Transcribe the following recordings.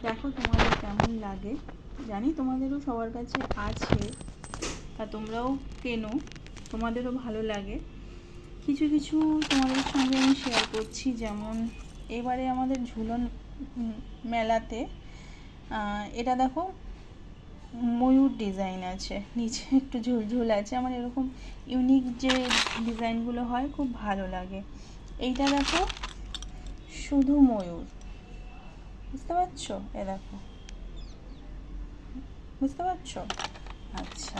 দেখো তোমাদের কেমন লাগে। জানি তোমাদেরও সবার কাছে আছে, তা তোমরাও কেনো, তোমাদেরও ভালো লাগে। কিছু কিছু তোমাদের সঙ্গে আমি শেয়ার করছি। যেমন এবারে আমাদের ঝুলন মেলাতে এটা দেখো ময়ূর ডিজাইন আছে, নিচে একটু ঝুলঝুল আছে। আমার এরকম ইউনিক যে ডিজাইনগুলো হয় খুব ভালো লাগে। এইটা দেখো শুধু ময়ূর, বুঝতে পারছো? এ দেখো, বুঝতে পারছো? আচ্ছা,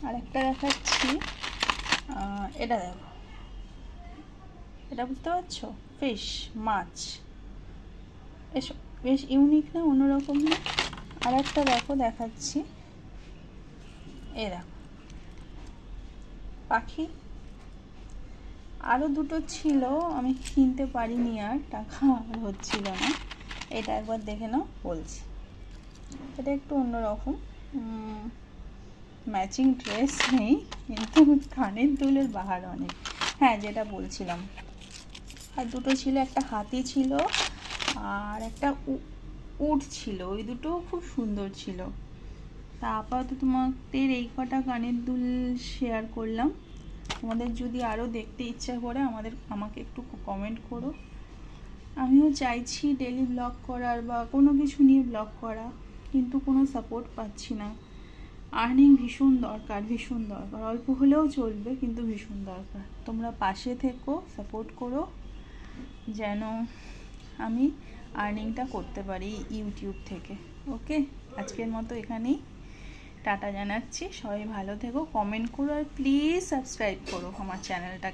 আরেকটা দেখাচ্ছি। এটা দেখো, এটা বুঝতে পারছো? ফিশ, মাছ। এসব বেশ ইউনিক না, অন্যরকম না? আর একটা দেখো, দেখাচ্ছি। এ দেখো পাখি। আরও দুটো ছিল, আমি কিনতে পারিনি, আর টাকা আর হচ্ছিল না। এটা একবার দেখে নাও, বলছি। এটা একটু অন্যরকম, ম্যাচিং ড্রেস নেই, কিন্তু কানের দুলের বাহার অনেক। হ্যাঁ, যেটা বলছিলাম, আর দুটো ছিল, একটা হাতি ছিল আর একটা উট ছিল। ওই দুটো খুব সুন্দর ছিল। তা আপাতত তোমাদের এই কটা কানের দুল শেয়ার করলাম। তোমাদের যদি আরও দেখতে ইচ্ছা করে আমাকে একটু কমেন্ট করো। আমিও চাইছি ডেলি ব্লগ করার বা কোনো কিছু নিয়ে ব্লগ করা, কিন্তু কোনো সাপোর্ট পাচ্ছি না। আর্নিং ভীষণ দরকার, ভীষণ দরকার। অল্প হলেও চলবে, কিন্তু ভীষণ দরকার। তোমরা পাশে থেকো, সাপোর্ট করো, যেন আমি আর্নিংটা করতে পারি ইউটিউব থেকে। ওকে, আজকের মতো এখানেই টাটা জানাচ্ছি। সবাই ভালো থেকো, কমেন্ট করো, আর প্লিজ সাবস্ক্রাইব করো আমার চ্যানেলটাকে।